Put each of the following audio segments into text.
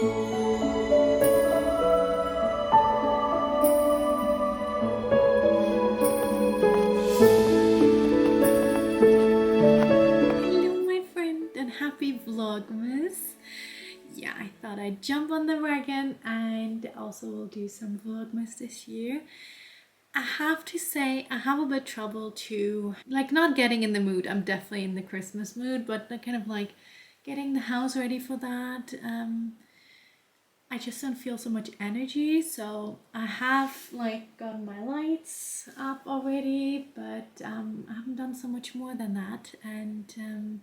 Hello my friend and happy vlogmas. Yeah, I thought I'd jump on the wagon and also will do some vlogmas this year. I have to say I have a bit trouble to not getting in the mood. I'm definitely in the Christmas mood, but kind of like getting the house ready for that. I just don't feel so much energy, so I have got my lights up already, but I haven't done so much more than that. And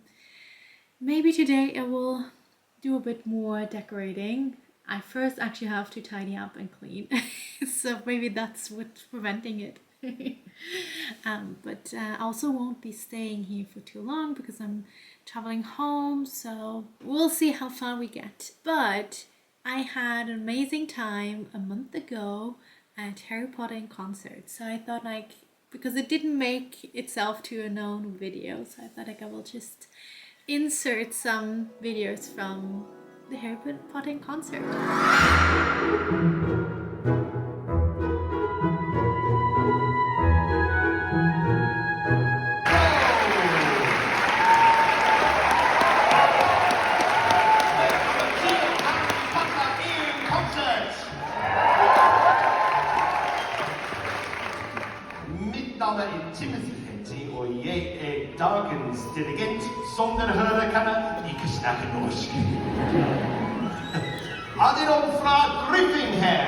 maybe today I will do a bit more decorating. I first actually have to tidy up and clean, so maybe that's what's preventing it. But I also won't be staying here for too long because I'm traveling home, so we'll see how far we get. But I had an amazing time a month ago at Harry Potter in concert, so I thought because it didn't make itself to a known video, so I thought I will just insert some videos from the Harry Potter in concert. Dagens dirigent, som den hører kan ikke snakke norsk. Admiral fra Griffin her.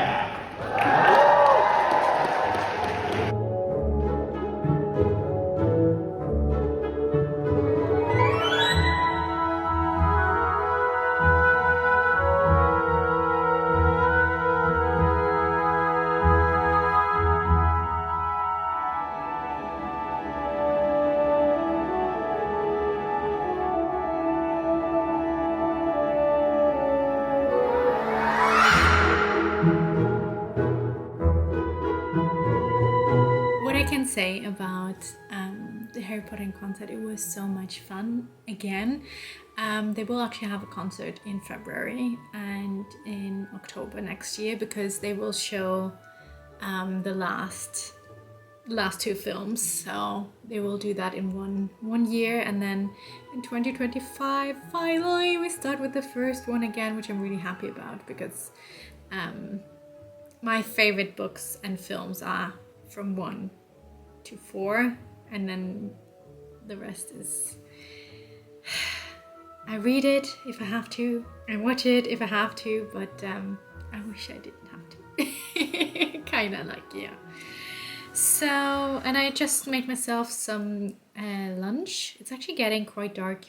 Say about the Harry Potter in concert, it was so much fun again. They will actually have a concert in February and in October next year, because they will show the last two films, so they will do that in one year, and then in 2025 finally we start with the first one again, which I'm really happy about, because my favorite books and films are from 1 to 4, and then the rest is I read it if I have to, I watch it if I have to, but I wish I didn't have to. Kinda yeah. So, and I just made myself some lunch. It's actually getting quite dark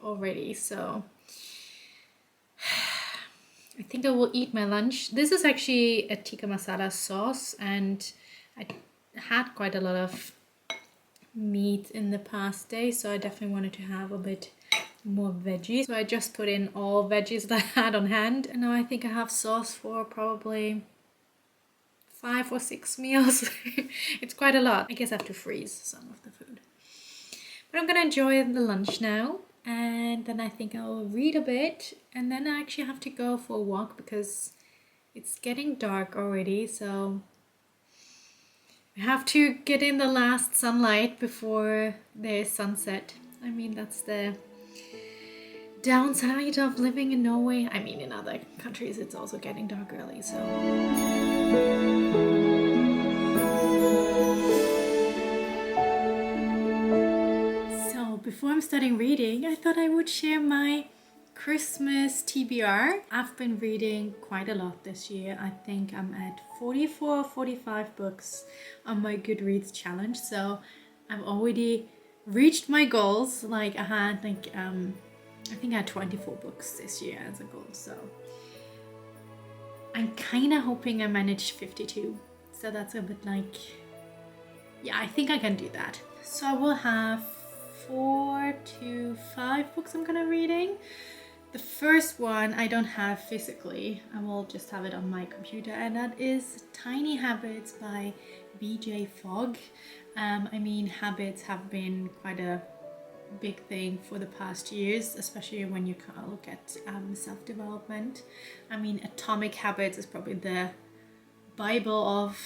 already, so I think I will eat my lunch. This is actually a tikka masala sauce, and I had quite a lot of meat in the past day, so I definitely wanted to have a bit more veggies. So I just put in all veggies that I had on hand, and now I think I have sauce for probably 5 or 6 meals. It's quite a lot. I guess I have to freeze some of the food. But I'm gonna enjoy the lunch now, and then I think I'll read a bit, and then I actually have to go for a walk because it's getting dark already, so I have to get in the last sunlight before there's sunset. I mean, that's the downside of living in Norway. I mean, in other countries it's also getting dark early, so before I'm starting reading, I thought I would share my Christmas TBR. I've been reading quite a lot this year. I think I'm at 44 or 45 books on my Goodreads challenge, so I've already reached my goals. I had I think I had 24 books this year as a goal, so I'm kind of hoping I managed 52. So that's a bit yeah, I think I can do that. So I will have 4 to 5 books I'm gonna reading. The first one I don't have physically, I will just have it on my computer, and that is Tiny Habits by BJ Fogg. I mean, habits have been quite a big thing for the past years, especially when you kind of look at self-development. I mean, Atomic Habits is probably the Bible of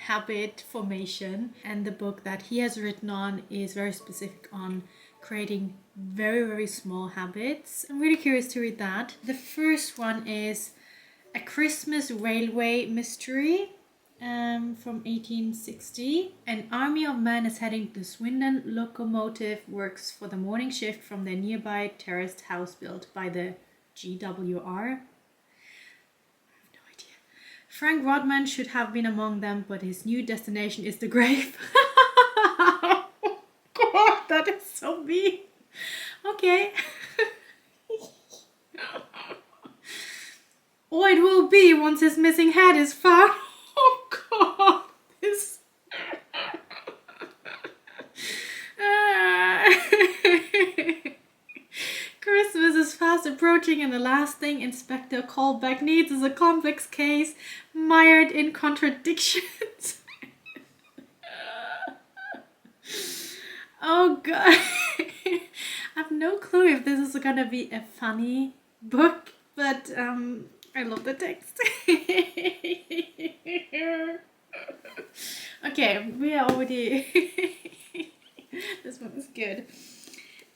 habit formation, and the book that he has written on is very specific on creating very, very small habits. I'm really curious to read that. The first one is A Christmas Railway Mystery from 1860. An army of men is heading to Swindon locomotive works for the morning shift from their nearby terraced house built by the GWR. Frank Rodman should have been among them, but his new destination is the grave. God, that is so mean. Okay. Or it will be once his missing head is found. Oh God, this. Christmas is fast approaching, and the last thing Inspector Callback needs is a complex case mired in contradictions. Oh God. I have no clue if this is gonna be a funny book, but I love the text. Okay, we are already. This one is good.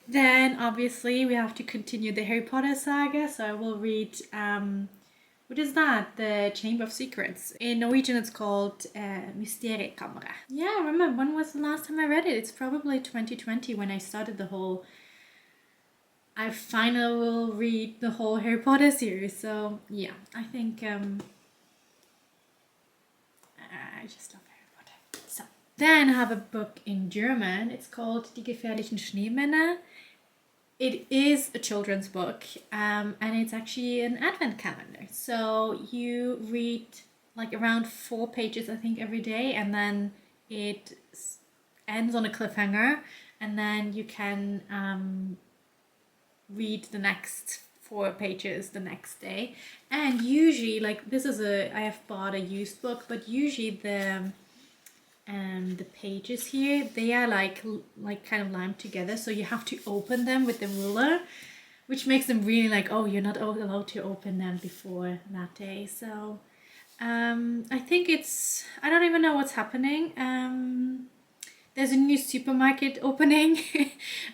Then obviously we have to continue the Harry Potter saga, so I will read what is that? The Chamber of Secrets. In Norwegian it's called Mysteriekammeret. Yeah, I remember, when was the last time I read it? It's probably 2020 when I started the whole, I finally will read the whole Harry Potter series. So yeah, I think I just love Harry Potter. So then I have a book in German. It's called Die gefährlichen Schneemänner. It is a children's book, and it's actually an advent calendar. So you read like around 4 pages, I think, every day, and then it ends on a cliffhanger, and then you can read the next 4 pages the next day. And usually, like, this is I have bought a used book, but usually the pages here, they are like kind of limed together, so you have to open them with the ruler, which makes them really like, oh, you're not allowed to open them before that day. So I think I don't even know what's happening. There's a new supermarket opening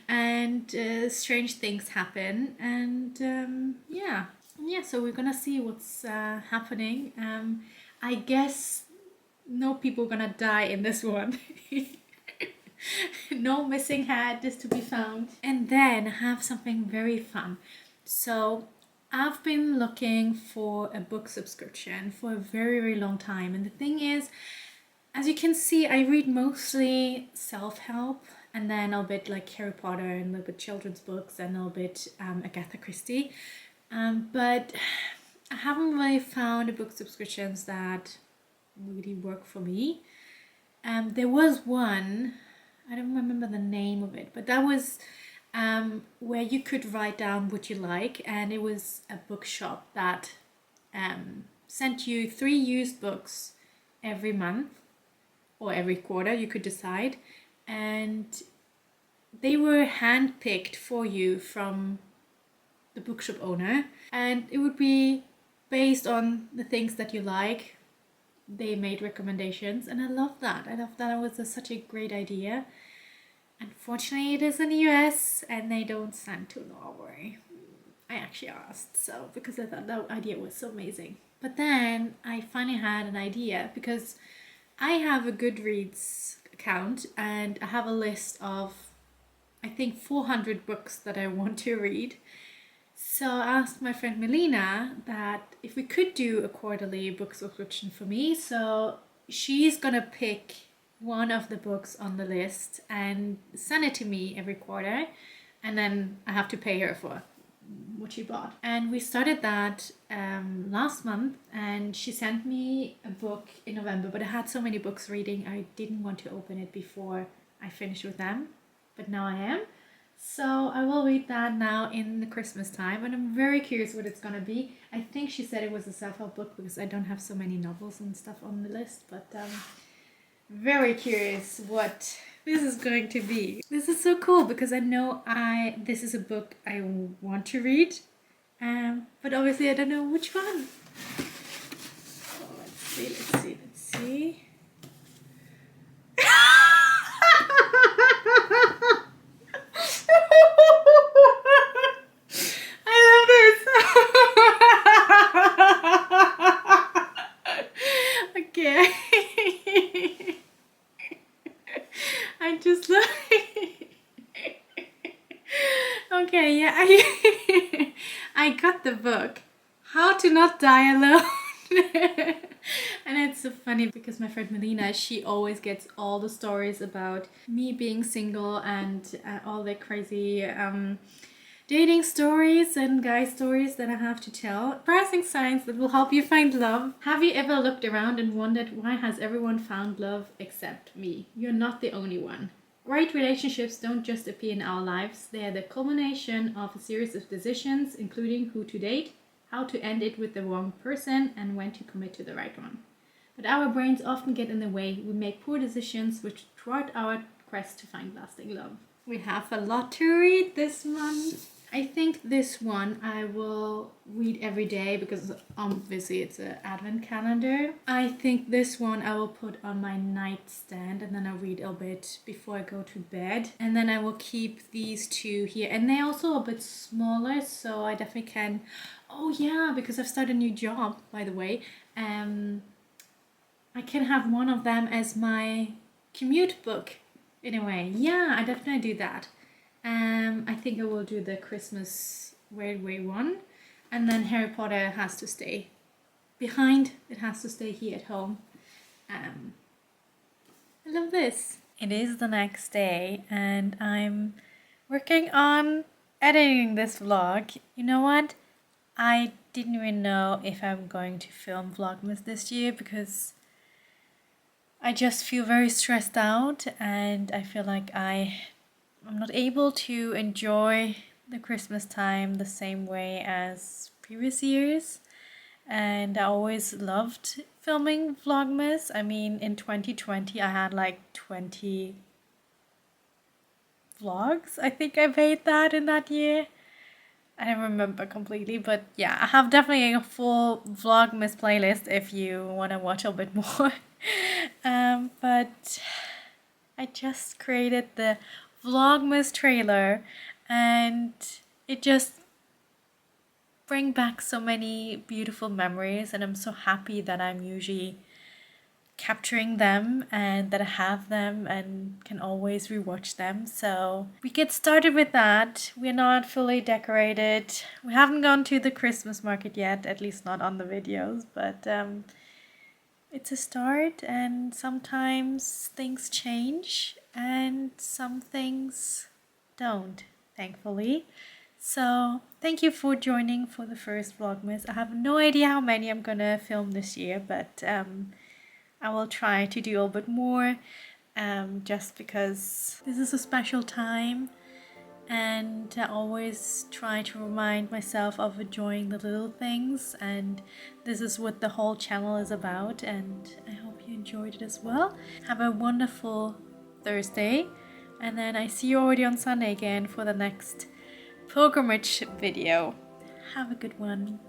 and strange things happen, and yeah, so we're gonna see what's happening. I guess no people gonna die in this one. No missing head is to be found. And then I have something very fun. So I've been looking for a book subscription for a very, very long time. And the thing is, as you can see, I read mostly self-help, and then a bit like Harry Potter, and a little bit children's books, and a little bit Agatha Christie. But I haven't really found book subscriptions that really work for me. There was one, I don't remember the name of it, but that was where you could write down what you like, and it was a bookshop that sent you 3 used books every month or every quarter, you could decide, and they were handpicked for you from the bookshop owner, and it would be based on the things that you like. They made recommendations, and I love that. It was such a great idea. Unfortunately, it is in the US, and they don't send to Norway. I actually asked, so, because I thought that idea was so amazing. But then I finally had an idea, because I have a Goodreads account, and I have a list of, I think, 400 books that I want to read. So I asked my friend Melina that if we could do a quarterly book subscription for me. So she's gonna pick one of the books on the list and send it to me every quarter, and then I have to pay her for what she bought. And we started that last month, and she sent me a book in November, but I had so many books reading, I didn't want to open it before I finished with them, but now I am. So I will read that now in the Christmas time, and I'm very curious what it's gonna be. I think she said it was a self-help book because I don't have so many novels and stuff on the list, but very curious what this is going to be. This is so cool because I know this is a book I want to read, but obviously I don't know which one. Oh, let's see. I love this. Okay. I just love Okay, yeah, I got the book, How to Not Die Alone. And it's so funny because my friend Melina, she always gets all the stories about me being single and all the crazy dating stories and guy stories that I have to tell. Surprising signs that will help you find love. Have you ever looked around and wondered why has everyone found love except me? You're not the only one. Great relationships don't just appear in our lives. They are the culmination of a series of decisions, including who to date, how to end it with the wrong person, and when to commit to the right one. But our brains often get in the way. We make poor decisions which thwart our quest to find lasting love. We have a lot to read this month. I think this one I will read every day because obviously it's an advent calendar. I think this one I will put on my nightstand and then I'll read a bit before I go to bed. And then I will keep these two here. And they're also a bit smaller, so I definitely can... Oh yeah, because I've started a new job, by the way. I can have one of them as my commute book in a way. Yeah, I definitely do that. I think I will do the Christmas Weird Way one, and then Harry Potter has to stay behind. It has to stay here at home. I love this. It is the next day and I'm working on editing this vlog. You know what? I didn't even know if I'm going to film vlogmas this year because I just feel very stressed out and I feel like I'm not able to enjoy the Christmas time the same way as previous years. And I always loved filming vlogmas. I mean, in 2020 I had like 20 vlogs. I think I made that in that year. I don't remember completely, but yeah, I have definitely a full vlogmas playlist if you want to watch a bit more. But I just created the vlogmas trailer and it just brings back so many beautiful memories, and I'm so happy that I'm usually capturing them and that I have them and can always rewatch them. So we get started with that. We're not fully decorated. We haven't gone to the Christmas market yet, at least not on the videos, but it's a start, and sometimes things change and some things don't, thankfully. So thank you for joining for the first vlogmas. I have no idea how many I'm gonna film this year, but I will try to do a bit more, just because this is a special time and I always try to remind myself of enjoying the little things, and this is what the whole channel is about, and I hope you enjoyed it as well. Have a wonderful Thursday, and then I see you already on Sunday again for the next pilgrimage video. Have a good one.